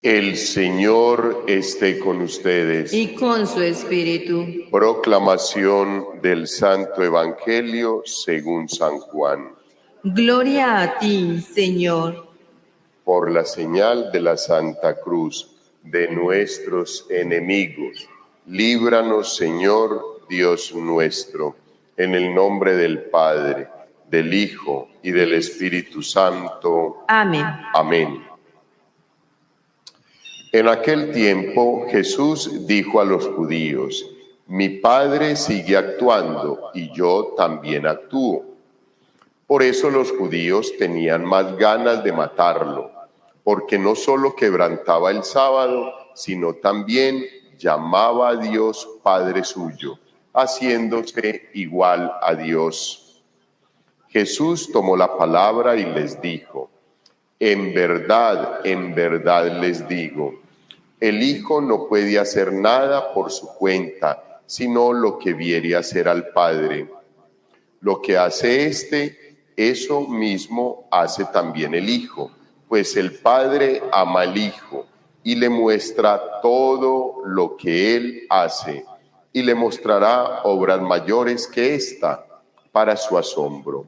El Señor esté con ustedes. Y con su espíritu. Proclamación del Santo Evangelio según San Juan. Gloria a ti, Señor. Por la señal de la Santa Cruz de nuestros enemigos, líbranos, Señor, Dios nuestro, en el nombre del Padre, del Hijo y del Espíritu Santo. Amén. Amén. En aquel tiempo Jesús dijo a los judíos: mi Padre sigue actuando y yo también actúo. Por eso los judíos tenían más ganas de matarlo, porque no solo quebrantaba el sábado, sino también llamaba a Dios Padre suyo, haciéndose igual a Dios. Jesús tomó la palabra y les dijo: en verdad les digo, el Hijo no puede hacer nada por su cuenta, sino lo que viere hacer al Padre. Lo que hace éste, eso mismo hace también el Hijo, pues el Padre ama al Hijo y le muestra todo lo que Él hace, y le mostrará obras mayores que esta, para su asombro.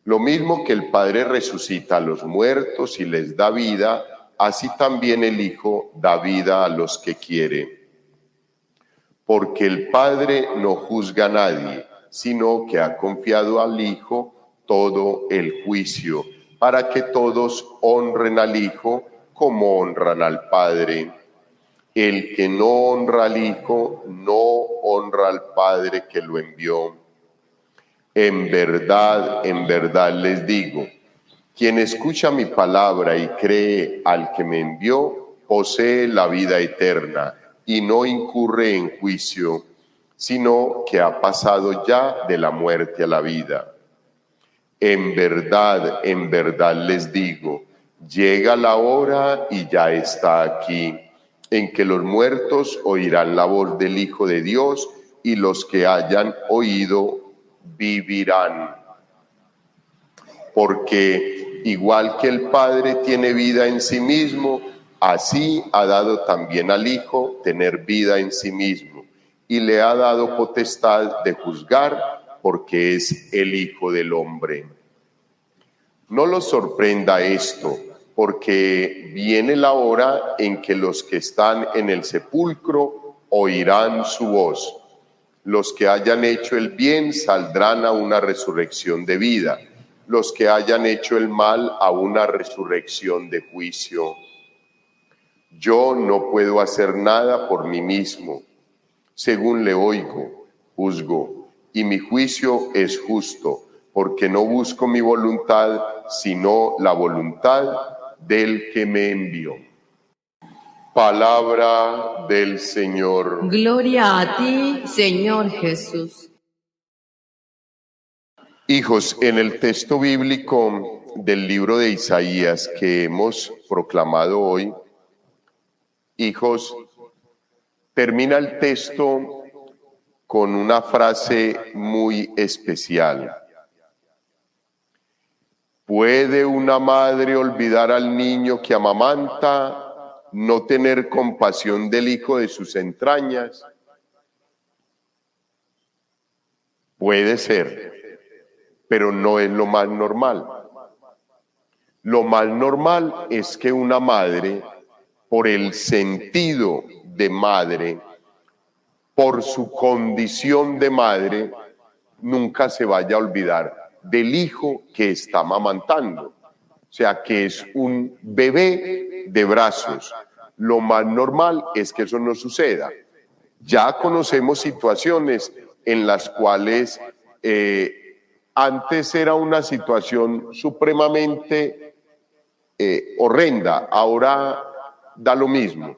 Lo mismo que el Padre resucita a los muertos y les da vida, así también el Hijo da vida a los que quiere. Porque el Padre no juzga a nadie, sino que ha confiado al Hijo todo el juicio, para que todos honren al Hijo como honran al Padre. El que no honra al Hijo, no honra al Padre que lo envió. En verdad les digo, quien escucha mi palabra y cree al que me envió, posee la vida eterna y no incurre en juicio, sino que ha pasado ya de la muerte a la vida. En verdad les digo, llega la hora y ya está aquí, en que los muertos oirán la voz del Hijo de Dios y los que hayan oído vivirán. Porque igual que el Padre tiene vida en sí mismo, así ha dado también al Hijo tener vida en sí mismo, y le ha dado potestad de juzgar, porque es el Hijo del Hombre. No los sorprenda esto, porque viene la hora en que los que están en el sepulcro oirán su voz. Los que hayan hecho el bien saldrán a una resurrección de vida, los que hayan hecho el mal a una resurrección de juicio. Yo no puedo hacer nada por mí mismo. Según le oigo, juzgo, y mi juicio es justo, porque no busco mi voluntad, sino la voluntad del que me envió. Palabra del Señor. Gloria a ti, Señor Jesús. Hijos, en el texto bíblico del libro de Isaías que hemos proclamado hoy, hijos, termina el texto con una frase muy especial. ¿Puede una madre olvidar al niño que amamanta, no tener compasión del hijo de sus entrañas? Puede ser, pero no es lo más normal. Lo más normal es que una madre, por el sentido de madre, por su condición de madre, nunca se vaya a olvidar del hijo que está amamantando. O sea, que es un bebé de brazos. Lo más normal es que eso no suceda. Ya conocemos situaciones en las cuales antes era una situación supremamente horrenda, ahora da lo mismo.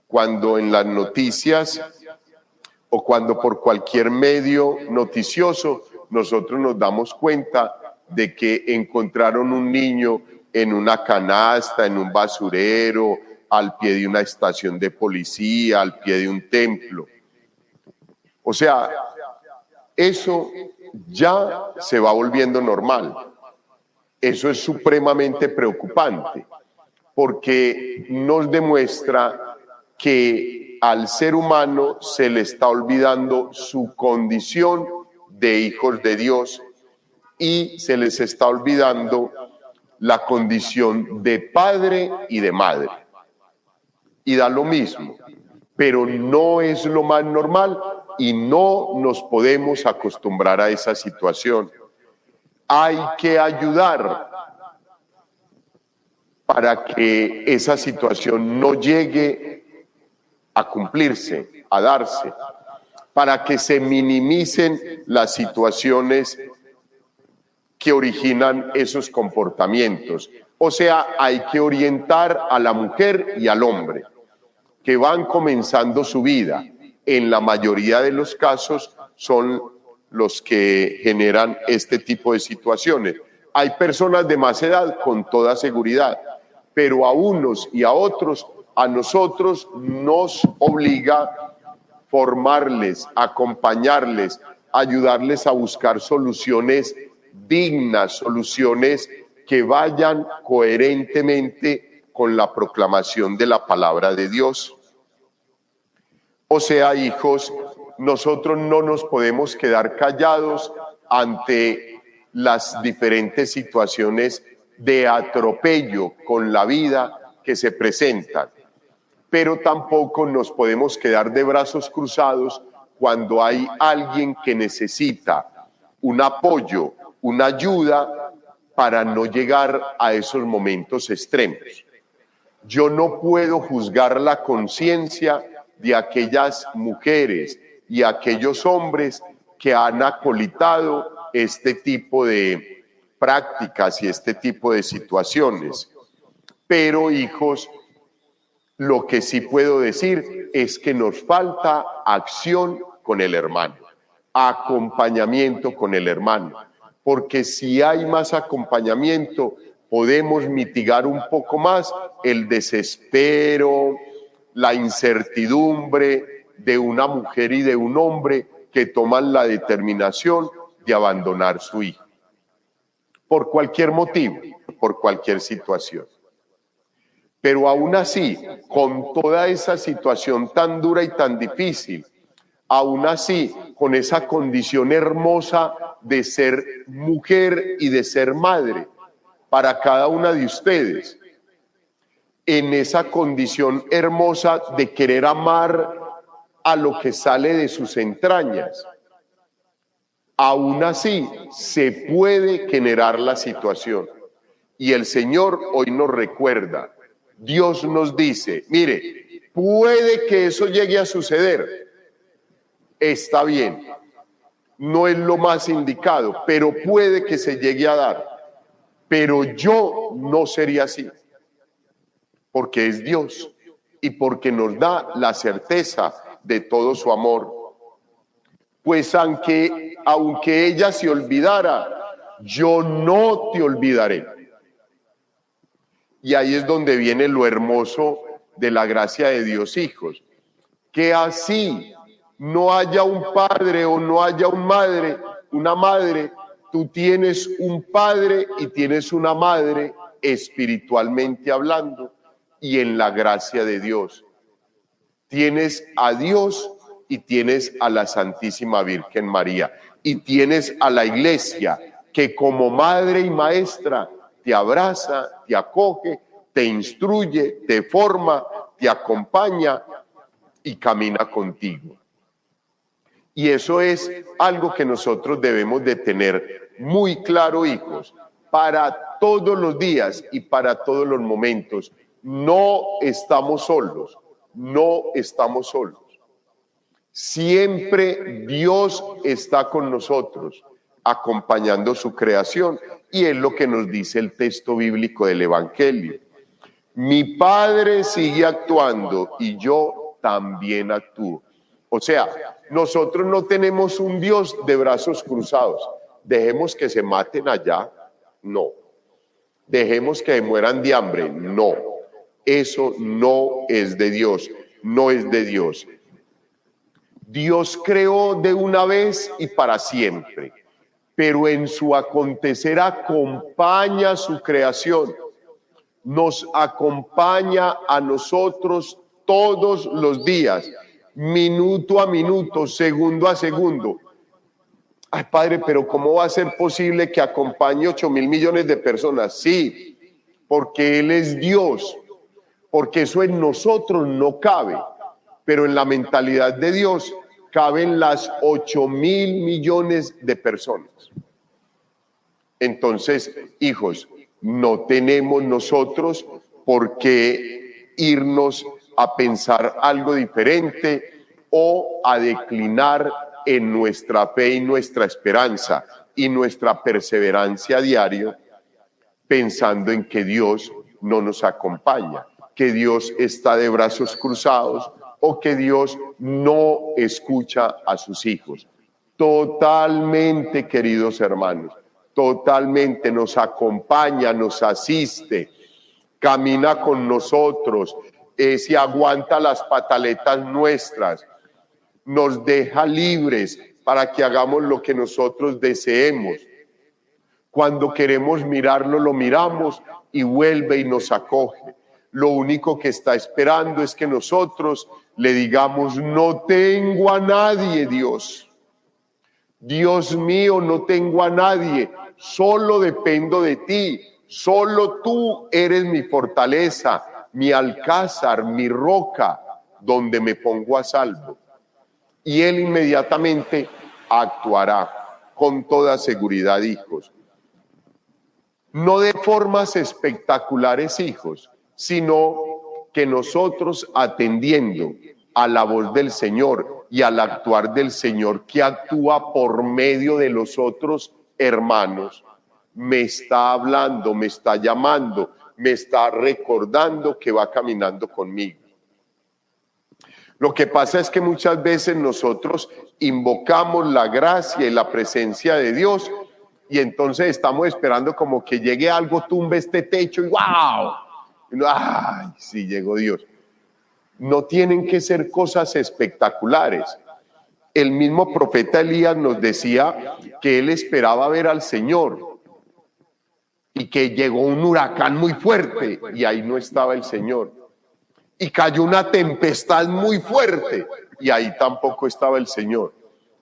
Cuando en las noticias o cuando por cualquier medio noticioso nosotros nos damos cuenta de que encontraron un niño en una canasta, en un basurero, al pie de una estación de policía, al pie de un templo. O sea, eso ya se va volviendo normal. Eso es supremamente preocupante, porque nos demuestra que al ser humano se le está olvidando su condición de hijos de Dios y se les está olvidando la condición de padre y de madre. Y da lo mismo, pero no es lo más normal y no nos podemos acostumbrar a esa situación. Hay que ayudar para que esa situación no llegue a cumplirse, a darse, para que se minimicen las situaciones que originan esos comportamientos. O sea, hay que orientar a la mujer y al hombre que van comenzando su vida. En la mayoría de los casos son los que generan este tipo de situaciones. Hay personas de más edad con toda seguridad, pero a unos y a otros, a nosotros nos obliga formarles, acompañarles, ayudarles a buscar soluciones dignas, soluciones que vayan coherentemente con la proclamación de la palabra de Dios. O sea, hijos, nosotros no nos podemos quedar callados ante las diferentes situaciones de atropello con la vida que se presentan, pero tampoco nos podemos quedar de brazos cruzados cuando hay alguien que necesita un apoyo, una ayuda para no llegar a esos momentos extremos. Yo no puedo juzgar la conciencia de aquellas mujeres y aquellos hombres que han acolitado este tipo de prácticas y este tipo de situaciones. Pero, hijos, lo que sí puedo decir es que nos falta acción con el hermano, acompañamiento con el hermano, porque si hay más acompañamiento, podemos mitigar un poco más el desespero, la incertidumbre de una mujer y de un hombre que toman la determinación de abandonar su hijo, por cualquier motivo, por cualquier situación. Pero aún así, con toda esa situación tan dura y tan difícil, aún así, con esa condición hermosa de ser mujer y de ser madre para cada una de ustedes, en esa condición hermosa de querer amar a lo que sale de sus entrañas, aún así se puede generar la situación. Y el Señor hoy nos recuerda, Dios nos dice, mire, puede que eso llegue a suceder, está bien, no es lo más indicado, pero puede que se llegue a dar, pero yo no sería así, porque es Dios y porque nos da la certeza de todo su amor. Pues aunque ella se olvidara, yo no te olvidaré. Y ahí es donde viene lo hermoso de la gracia de Dios, hijos, que así no haya un padre o no haya una madre, tú tienes un padre y tienes una madre espiritualmente hablando y en la gracia de Dios. Tienes a Dios y tienes a la Santísima Virgen María y tienes a la Iglesia que como madre y maestra te abraza, te acoge, te instruye, te forma, te acompaña y camina contigo. Y eso es algo que nosotros debemos de tener muy claro, hijos, para todos los días y para todos los momentos. No estamos solos, no estamos solos. Siempre Dios está con nosotros, acompañando su creación. Y es lo que nos dice el texto bíblico del Evangelio. Mi Padre sigue actuando y yo también actúo. O sea, nosotros no tenemos un Dios de brazos cruzados. Dejemos que se maten allá. No. Dejemos que mueran de hambre. No. Eso no es de Dios. No es de Dios. Dios creó de una vez y para siempre, pero en su acontecer acompaña su creación. nos acompaña a nosotros todos los días, minuto a minuto, segundo a segundo. Ay, Padre, pero ¿cómo va a ser posible que acompañe 8.000 millones de personas? Sí, porque Él es Dios, porque eso en nosotros no cabe, pero en la mentalidad de Dios caben las 8.000 millones de personas. Entonces, hijos, no tenemos nosotros por qué irnos a pensar algo diferente o a declinar en nuestra fe y nuestra esperanza y nuestra perseverancia diaria, pensando en que Dios no nos acompaña, que Dios está de brazos cruzados o que Dios no escucha a sus hijos. Totalmente, queridos hermanos, totalmente nos acompaña, nos asiste, camina con nosotros, se aguanta las pataletas nuestras, nos deja libres para que hagamos lo que nosotros deseemos. Cuando queremos mirarlo, lo miramos y vuelve y nos acoge. Lo único que está esperando es que nosotros le digamos: no tengo a nadie, Dios. Dios mío, no tengo a nadie, solo dependo de ti. Solo tú eres mi fortaleza, mi alcázar, mi roca, donde me pongo a salvo. Y Él inmediatamente actuará con toda seguridad, hijos. No de formas espectaculares, hijos, sino que nosotros, atendiendo a la voz del Señor y al actuar del Señor, que actúa por medio de los otros hermanos, me está hablando, me está llamando, me está recordando que va caminando conmigo. Lo que pasa es que muchas veces nosotros invocamos la gracia y la presencia de Dios y entonces estamos esperando como que llegue algo, tumbe este techo y ¡wow! ¡Ay, sí llegó Dios! No tienen que ser cosas espectaculares. El mismo profeta Elías nos decía que él esperaba ver al Señor y que llegó un huracán muy fuerte y ahí no estaba el Señor. Y cayó una tempestad muy fuerte y ahí tampoco estaba el Señor.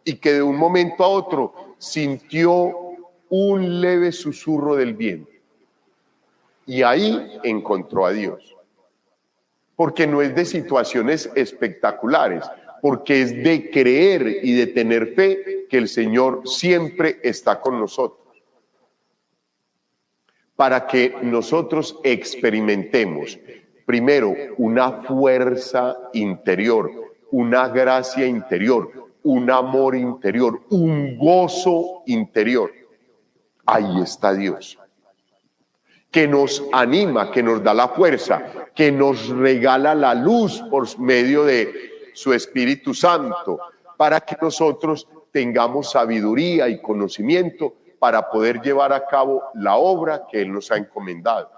Y que de un momento a otro sintió un leve susurro del viento. Y ahí encontró a Dios. Porque no es de situaciones espectaculares, porque es de creer y de tener fe que el Señor siempre está con nosotros. Para que nosotros experimentemos primero una fuerza interior, una gracia interior, un amor interior, un gozo interior. Ahí está Dios, que nos anima, que nos da la fuerza, que nos regala la luz por medio de su Espíritu Santo, para que nosotros tengamos sabiduría y conocimiento para poder llevar a cabo la obra que Él nos ha encomendado.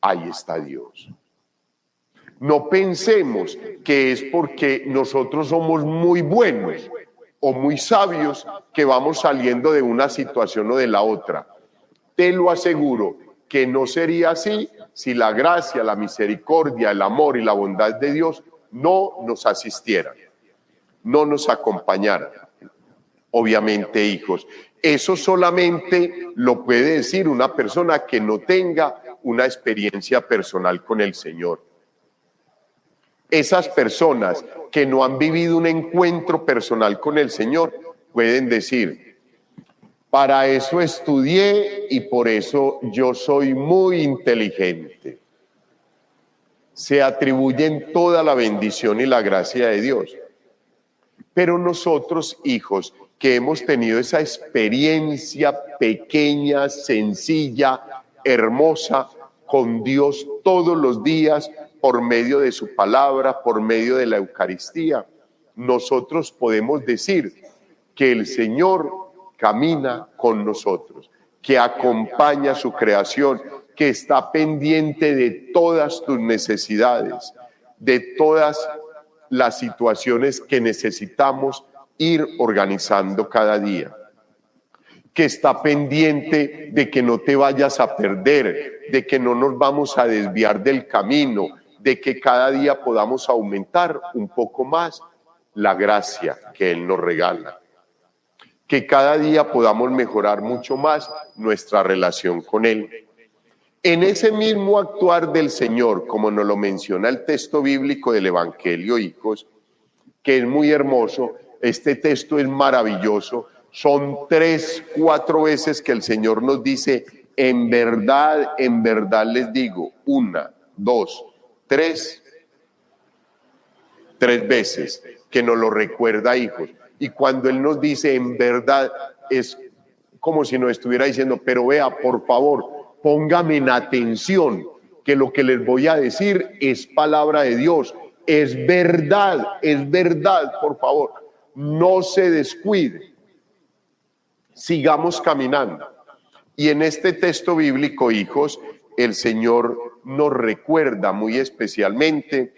Ahí está Dios. No pensemos que es porque nosotros somos muy buenos o muy sabios que vamos saliendo de una situación o de la otra. Te lo aseguro que no sería así si la gracia, la misericordia, el amor y la bondad de Dios no nos asistieran, no nos acompañaran. Obviamente, hijos, eso solamente lo puede decir una persona que no tenga una experiencia personal con el Señor. Esas personas que no han vivido un encuentro personal con el Señor pueden decir: para eso estudié y por eso yo soy muy inteligente. Se atribuyen toda la bendición y la gracia de Dios. Pero nosotros, hijos, que hemos tenido esa experiencia pequeña, sencilla, hermosa, con Dios todos los días, por medio de su palabra, por medio de la Eucaristía, nosotros podemos decir que el Señor camina con nosotros, que acompaña su creación, que está pendiente de todas tus necesidades, de todas las situaciones que necesitamos ir organizando cada día. que está pendiente de que no te vayas a perder, de que no nos vamos a desviar del camino, de que cada día podamos aumentar un poco más la gracia que Él nos regala, que cada día podamos mejorar mucho más nuestra relación con Él. En ese mismo actuar del Señor, como nos lo menciona el texto bíblico del Evangelio, hijos, que es muy hermoso, este texto es maravilloso, son 3, 4 veces que el Señor nos dice, en verdad les digo, 1, 2, 3 veces que nos lo recuerda, hijos. Y cuando Él nos dice en verdad, es como si nos estuviera diciendo, pero vea, por favor, póngame en atención, que lo que les voy a decir es palabra de Dios, es verdad, por favor, no se descuide. Sigamos caminando. Y en este texto bíblico, hijos, el Señor nos recuerda muy especialmente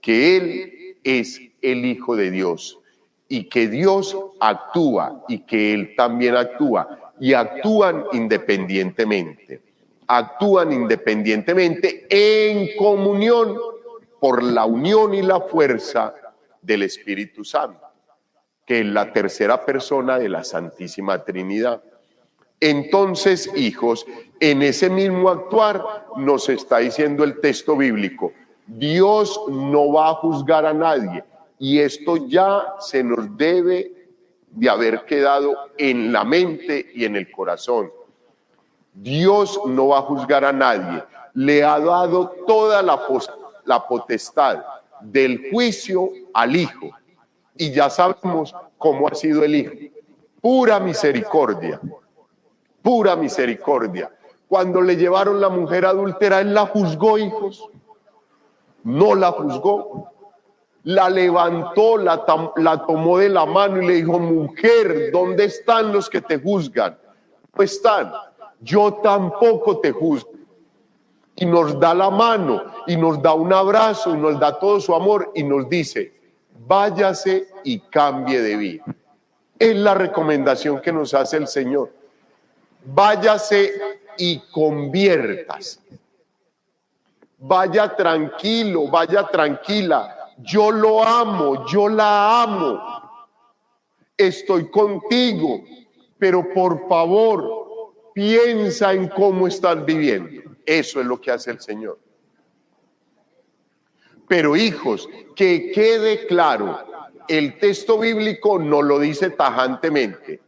que Él es el Hijo de Dios y que Dios actúa y que Él también actúa y actúan independientemente en comunión por la unión y la fuerza del Espíritu Santo, que es la tercera persona de la Santísima Trinidad. Entonces, hijos, en ese mismo actuar nos está diciendo el texto bíblico, Dios no va a juzgar a nadie, y esto ya se nos debe de haber quedado en la mente y en el corazón. Dios no va a juzgar a nadie, le ha dado toda la potestad del juicio al Hijo, y ya sabemos cómo ha sido el Hijo, pura misericordia. Cuando le llevaron la mujer adúltera, Él la juzgó, hijos, no la juzgó, la levantó, la tomó de la mano y le dijo, mujer, ¿dónde están los que te juzgan? No están, yo tampoco te juzgo. Y nos da la mano, y nos da un abrazo, y nos da todo su amor, y nos dice, váyase y cambie de vida. Es la recomendación que nos hace el Señor. Váyase y conviértase. Vaya tranquilo, vaya tranquila. Yo lo amo, yo la amo. Estoy contigo, pero por favor, piensa en cómo estás viviendo. Eso es lo que hace el Señor. Pero hijos, que quede claro, el texto bíblico nos lo dice tajantemente.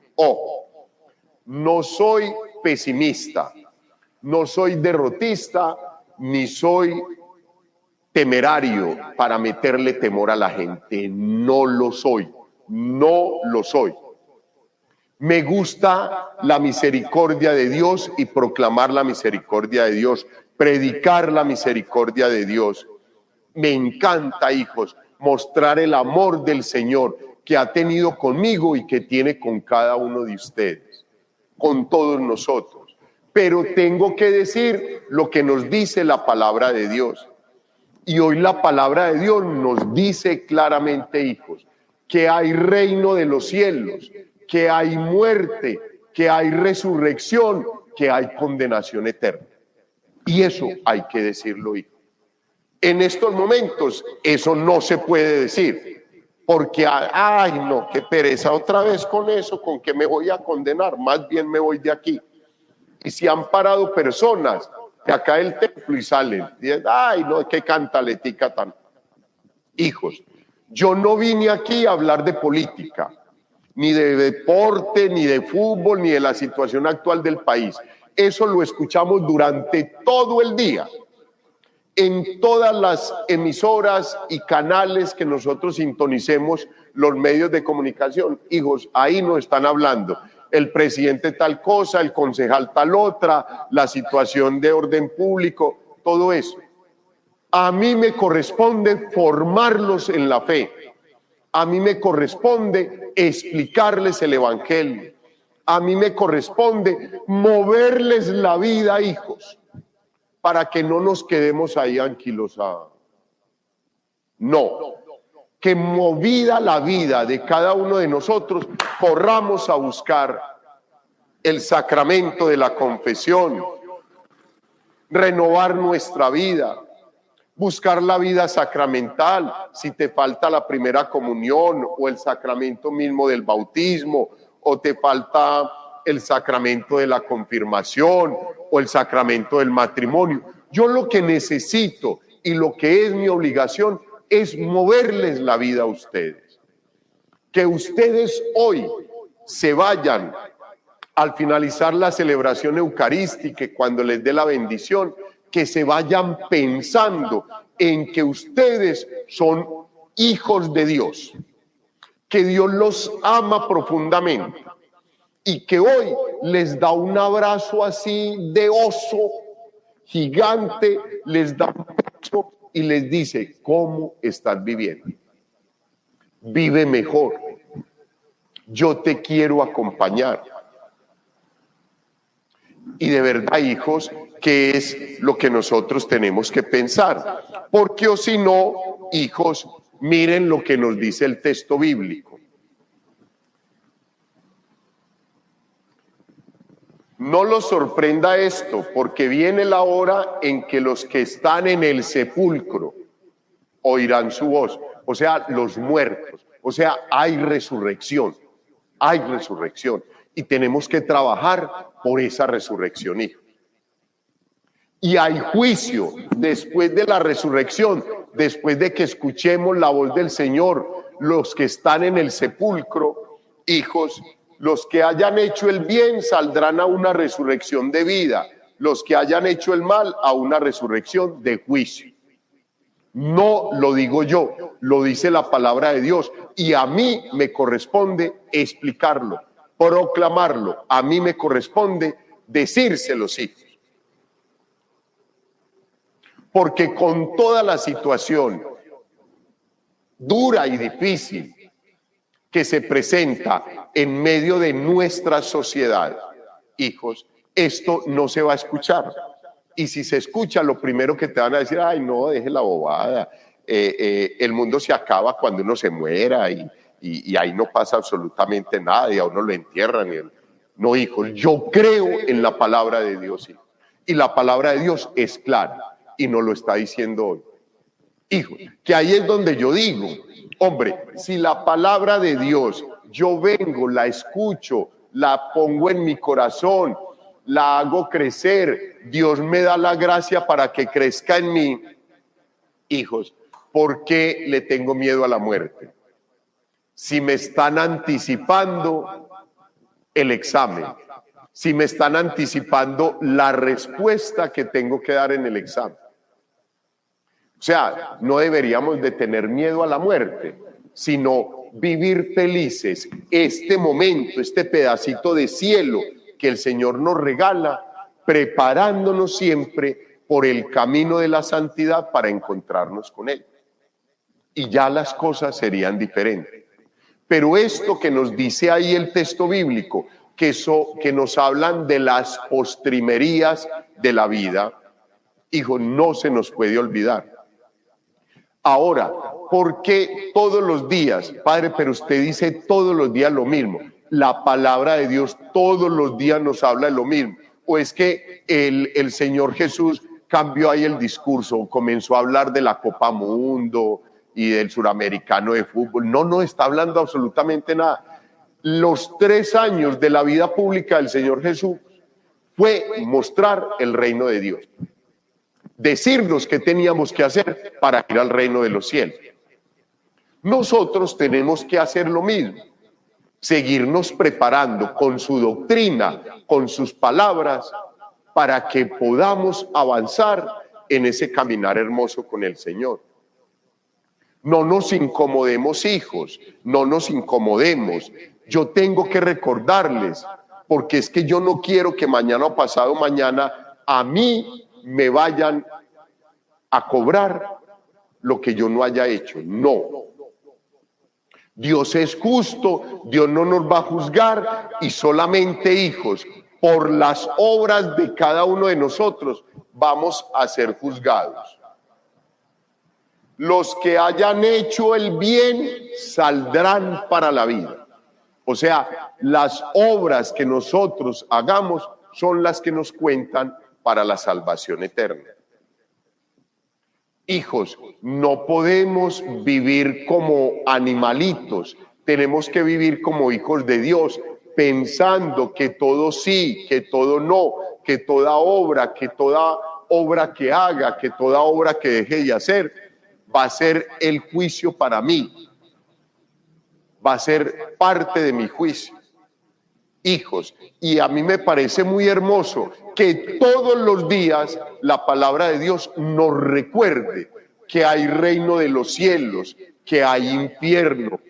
No soy pesimista, no soy derrotista, ni soy temerario para meterle temor a la gente. No lo soy. Me gusta la misericordia de Dios y proclamar la misericordia de Dios, predicar la misericordia de Dios. Me encanta, hijos, mostrar el amor del Señor que ha tenido conmigo y que tiene con cada uno de ustedes, con todos nosotros. Pero tengo que decir lo que nos dice la palabra de Dios. Y hoy la palabra de Dios nos dice claramente, hijos, que hay reino de los cielos, que hay muerte, que hay resurrección, que hay condenación eterna. Y eso hay que decirlo, hijos. En estos momentos eso no se puede decir, porque ay no, qué pereza otra vez con eso, con que me voy a condenar, más bien me voy de aquí. Y si han parado personas de acá del templo y salen, y dicen, ay no, qué cantaletica tan. Hijos, yo no vine aquí a hablar de política, ni de deporte, ni de fútbol, ni de la situación actual del país. Eso lo escuchamos durante todo el día, en todas las emisoras y canales que nosotros sintonicemos, los medios de comunicación. Hijos, ahí nos están hablando. El presidente tal cosa, el concejal tal otra, la situación de orden público, todo eso. A mí me corresponde formarlos en la fe. A mí me corresponde explicarles el evangelio. A mí me corresponde moverles la vida, hijos, para que no nos quedemos ahí anquilosados. No, que movida la vida de cada uno de nosotros, corramos a buscar el sacramento de la confesión, renovar nuestra vida, buscar la vida sacramental, si te falta la primera comunión o el sacramento mismo del bautismo, o te falta el sacramento de la confirmación o el sacramento del matrimonio. Yo lo que necesito y lo que es mi obligación es moverles la vida a ustedes. Que ustedes hoy se vayan al finalizar la celebración eucarística, cuando les dé la bendición, que se vayan pensando en que ustedes son hijos de Dios, que Dios los ama profundamente y que hoy les da un abrazo así de oso gigante, les da un pecho y les dice: ¿cómo estás viviendo? Vive mejor. Yo te quiero acompañar. Y de verdad, hijos, ¿qué es lo que nosotros tenemos que pensar? Porque o si no, hijos, miren lo que nos dice el texto bíblico. No los sorprenda esto, porque viene la hora en que los que están en el sepulcro oirán su voz, o sea, los muertos, o sea, hay resurrección, y tenemos que trabajar por esa resurrección, hijos. Y hay juicio después de la resurrección, después de que escuchemos la voz del Señor. Los que están en el sepulcro, hijos, los que hayan hecho el bien saldrán a una resurrección de vida, los que hayan hecho el mal a una resurrección de juicio. No lo digo yo, lo dice la palabra de Dios, y a mí me corresponde explicarlo, proclamarlo, a mí me corresponde decírselos, hijos. Porque con toda la situación dura y difícil que se presenta en medio de nuestra sociedad, hijos, esto no se va a escuchar. Y si se escucha, lo primero que te van a decir: ay, no, deje la bobada, el mundo se acaba cuando uno se muera y ahí no pasa absolutamente nada y a uno lo entierran. No, hijos, yo creo en la palabra de Dios, hijos, y la palabra de Dios es clara y nos lo está diciendo hoy. Hijos, que ahí es donde yo digo: hombre, si la palabra de Dios yo vengo, la escucho, la pongo en mi corazón, la hago crecer, Dios me da la gracia para que crezca en mí, hijos, ¿por qué le tengo miedo a la muerte? Si me están anticipando el examen, si me están anticipando la respuesta que tengo que dar en el examen. O sea, no deberíamos de tener miedo a la muerte, sino vivir felices este momento, este pedacito de cielo que el Señor nos regala, preparándonos siempre por el camino de la santidad para encontrarnos con Él. Y ya las cosas serían diferentes. Pero esto que nos dice ahí el texto bíblico, que nos hablan de las postrimerías de la vida, hijo, no se nos puede olvidar. Ahora, ¿por qué todos los días? Padre, pero usted dice todos los días lo mismo. La palabra de Dios todos los días nos habla de lo mismo. ¿O es que el Señor Jesús cambió ahí el discurso, comenzó a hablar de la Copa Mundo y del suramericano de fútbol? No está hablando absolutamente nada. Los 3 años de la vida pública del Señor Jesús fue mostrar el reino de Dios, decirnos qué teníamos que hacer para ir al reino de los cielos. Nosotros tenemos que hacer lo mismo, seguirnos preparando con su doctrina, con sus palabras, para que podamos avanzar en ese caminar hermoso con el Señor. No nos incomodemos, hijos, no nos incomodemos. Yo tengo que recordarles, porque es que yo no quiero que mañana o pasado mañana a mí me vayan a cobrar lo que yo no haya hecho. No. Dios es justo, Dios no nos va a juzgar, y solamente, hijos, por las obras de cada uno de nosotros vamos a ser juzgados. Los que hayan hecho el bien saldrán para la vida. O sea, las obras que nosotros hagamos son las que nos cuentan para la salvación eterna. Hijos, no podemos vivir como animalitos, tenemos que vivir como hijos de Dios, pensando que todo sí, que todo no, que toda obra que haga, que toda obra que deje de hacer, va a ser el juicio para mí, va a ser parte de mi juicio. Hijos, y a mí me parece muy hermoso que todos los días la palabra de Dios nos recuerde que hay reino de los cielos, que hay infierno,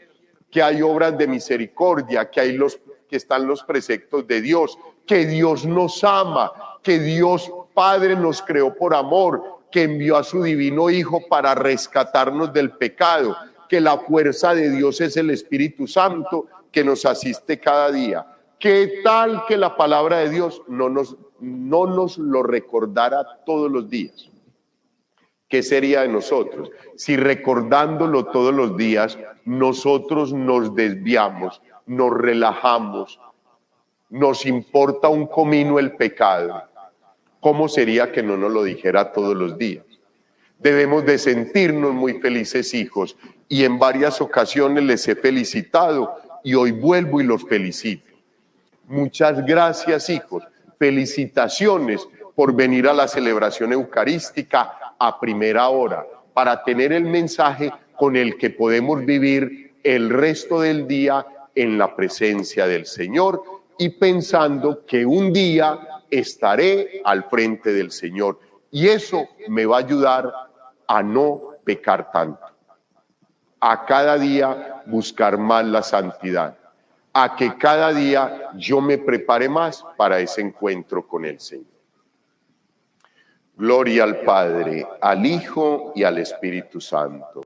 que hay obras de misericordia, que están los preceptos de Dios, que Dios nos ama, que Dios Padre nos creó por amor, que envió a su divino Hijo para rescatarnos del pecado, que la fuerza de Dios es el Espíritu Santo que nos asiste cada día. ¿Qué tal que la palabra de Dios no nos lo recordara todos los días? ¿Qué sería de nosotros si recordándolo todos los días nosotros nos desviamos, nos relajamos, nos importa un comino el pecado? ¿Cómo sería que no nos lo dijera todos los días? Debemos de sentirnos muy felices, hijos, y en varias ocasiones les he felicitado y hoy vuelvo y los felicito. Muchas gracias, hijos. Felicitaciones por venir a la celebración eucarística a primera hora para tener el mensaje con el que podemos vivir el resto del día en la presencia del Señor y pensando que un día estaré al frente del Señor y eso me va a ayudar a no pecar tanto, a cada día buscar más la santidad, a que cada día yo me prepare más para ese encuentro con el Señor. Gloria al Padre, al Hijo y al Espíritu Santo.